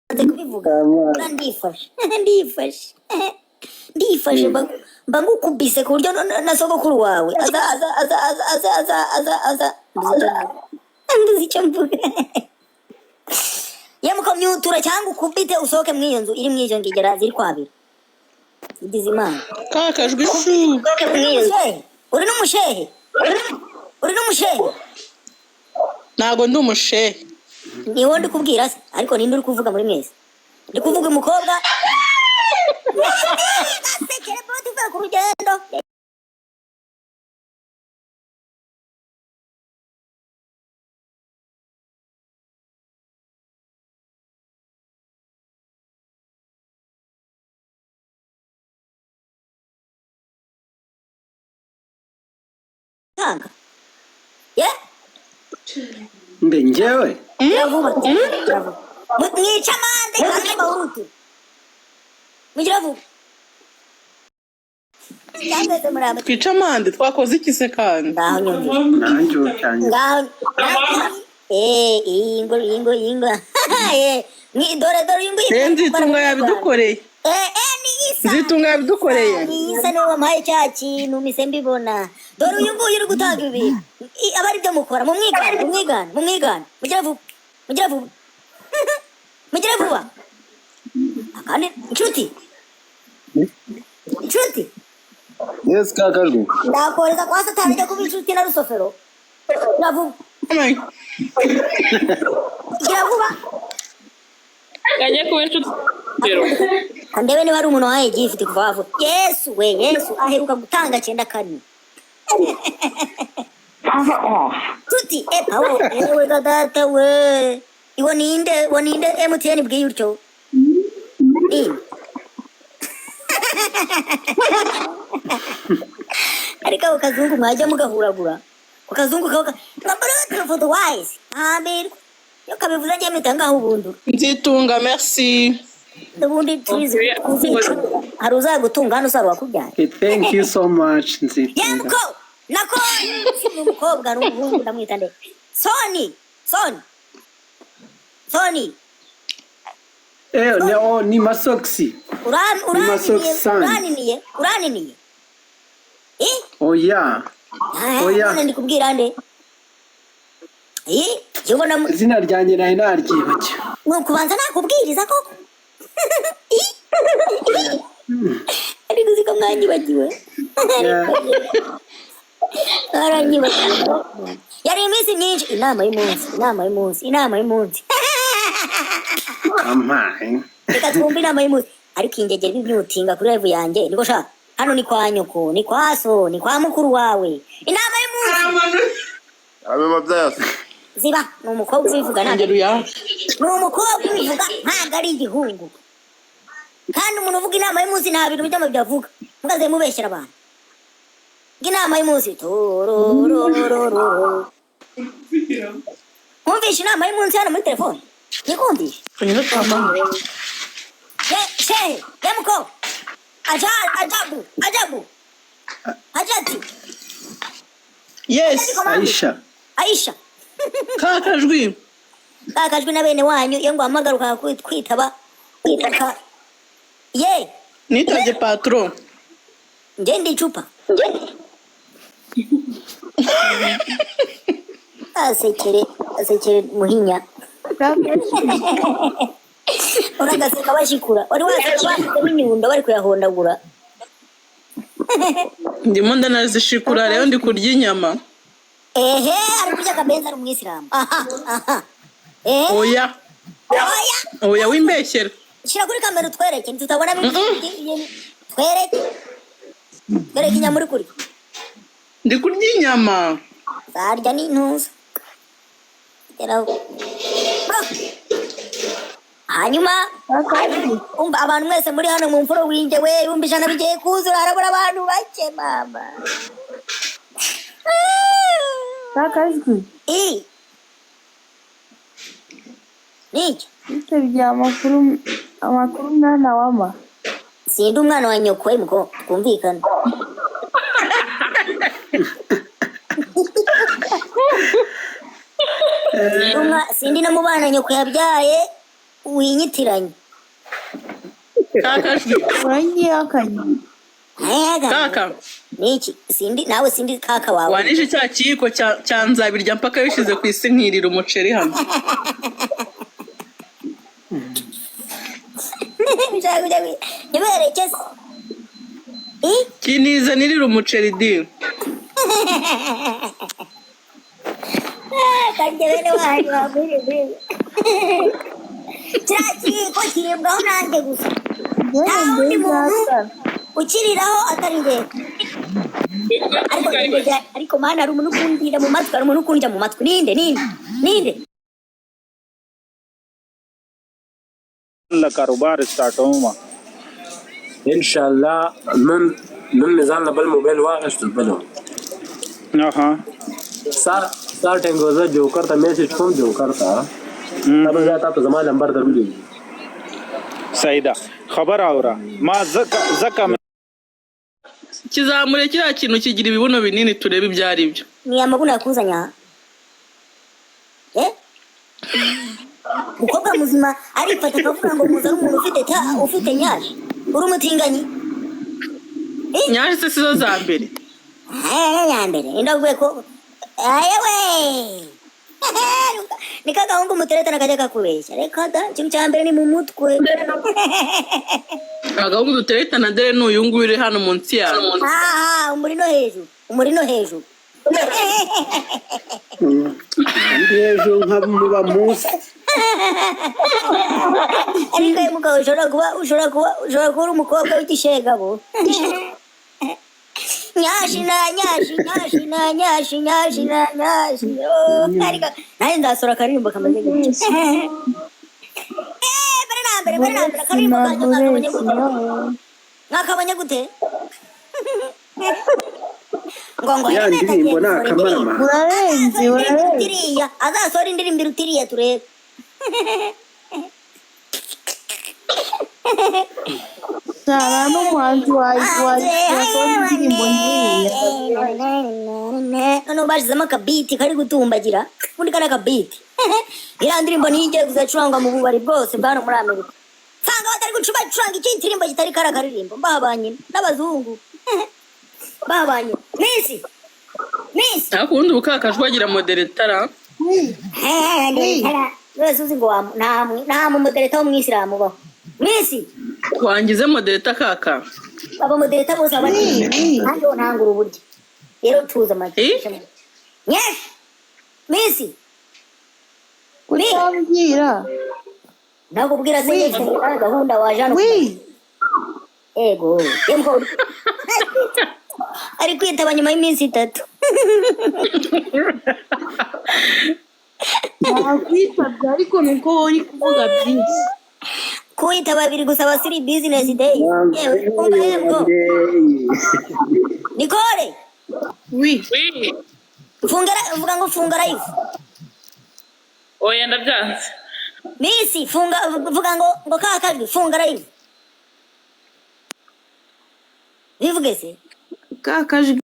kubivuga ndifashe mba ngukubise ku buryo na sogokuru wawe aza nduzi icyo mvuga yamukomyutura cyangwa ukubite usohoke mu iyo nzu iri mu izo ngegera ziri kwabira igize imana kakajwe ifu uri n'umushehe ntago ndi umushehe niwo ndi kubwira se ariko ninde uri kuvuga muri mwese ndi kuvuga umukobwa gasekere bote uvuye ku rugendo mbe njyewe mwica amande kandi amahurutu mugira vuba twica amande twakoze iki se kandi ngaho nyumva nanjye ucanye ngaho ingo dore ingo nzitunga yabidukoreye nzitunga yabidukoreye isa niwe wampaye cya kintu mise mbibona dore uyu nguyu uri gutanga ibintu aba ari byo mukora mumwigana mugira vuba kandi inshuti yes kakajwe ndakoreza kwa satani ajya kuba inshuti na rusofero gira vuba Kajya kuba inshuti ndebe niba ari umuntu wahaye gifite kuva havu yesu aheruka gutanga 9 tuti ewe data we iwo ninde MTN bwiye utyo ariko ukazungu mwajya mugahuragura ukazungu kaka ngabara for the wise amen yo kabivuze nje mitanga ubundu nzitunga merci ubundi tizi haruza gutunga hano saro wakubyara thank you so much nzitunga nako umukobwa n'umuhungu ndamwita nde Sony ni masoksi uraniniye oya ndikubwira nde izina ryanjye nawe naryibagiwe nukubanza nakubwiriza koko ariko uziko mwanyibagiwe aranyibagiwe yari iminsi myinshi inama y'umunsi amaye reka twumve inama y'umunsi ariko ingegera b'ibyutinga kuri live yanjye niko sha hano ni kwa nyoko ni kwa so ni kwa mukuru wawe inama y'umunsi abema byose ziba ni umukobwa ubivuga ntabwo ari igihungu kandi umuntu uvuga inama y'umunsi nta bintu bijyamo byavuga mugaze mubeshyira abantu inama y'umunsi tororororo kumvisha inama y'umunsi hano muri telefone nikumvisha shehe yamuko ajati yes Aisha kakajwi na bene wanyu iyo ngo hamagaruka kwitaba ye nitabye patron ngende icupa asekere muhinya uragaseka bashikura wari waseka inyundo bari kuyahondagura ndimo ndanazishikura rero ndi kurya inyama ari kurya akabenzi ari umwisilamu oya wimbeshyera shyira kuri kamera utwereke tutabona twereke inyama uri kurya ndi kurya inyama zarya n'intuza hanyuma umva abantu mwese muri hano mu mfuro winjye we ibihumbi 100 bigiye kuzura harabura abantu bake mama kakajwi niki bitabye amakuru mwana wama sindi umwana wa nyoko we muko twumvikana sindi na mubana nyoko yabyaye winyitiranye kakajwi uranyihakanye kaka niki nawe sindi kaka wawe wanije cya kiyiko cya nzabirya mpaka bishize ku isi nkirira umuceri hano ntiberekeze kinize nirira umuceri di karya bene wanyu bagwire kiriya kiyiko kiribwaho nanjye gusa nta wundi muntu ukiriraho atari njye ariko mana hari umuntu ukundira mu matwi hari umuntu ukundira mu matwi ninde لا कारोबार स्टार्ट होगा इंशाल्लाह नन निजाल बल मोबाइल वागश बलो हाँ सार टेंगोजा जो करता मैसेज कौन जो करता तब जाता तो जमा नंबर दर भी सही दा खबर आवरा मां zaka kizamure kiriya kintu kigira ibibuno binini turebe ibyo ari byo ni amabuno yakuzanya umukobwa muzima arifata akavuga ngo muza ari umuntu ufite nyashi uri umutinganyi nyashi se sizo za mbere ya mbere ndavuye ko ayewe nikagahungu muteretana kajya kakubeshya reka da ikintu cya mbere ni mu mutwe agahungu duteretana dore n'uyu nguyu uri hano munsi yawe umuri no hejuru ndi hejuru nkamuba munsi ariko uyu mugabo ushobora kuba uri umukobwa w'igishegabo nyashi ariko nawe nzasora akaririmbo kameze gutya mbere akaririmbo kanjye mwakabonye gute ngo ya ndirimbo ni akamarama urarenze tiriya azasora indirimbo irutiriya turebe nta n'umuhanzi wasohora indirimbo nk'iyi noneho bashyizemo akabiti kari gutumbagira ubundi kari akabiti iriya ndirimbo niyo igiye kuzacurangwa mu bubari bwose bwa hano muri amerika usanga batari gucuranga ikindi ndirimbo kitari kari akaririmbo bahabanye n'abazungu bahabanye misi ariko ubundi bukakajwe agira moderetara wese uzi ngo nta mumodereta wo mu isilamu ubaho misi wangize modereta kaka abamodereta bose abari kandi wo ntangura uburyo rero tuza amagisha yes misi utambwira nakubwira se gahunda waje hano ego ari kwitaba nyuma y'iminsi 3 nakwitabye ariko nuko uri kuvuga byinshi kwitaba biri gusaba siri business day yewe kumva yego Nicole vuga ngo funga live oya ndabyanze misi vuga ngo kakajwi funga live bivuge se kakajwi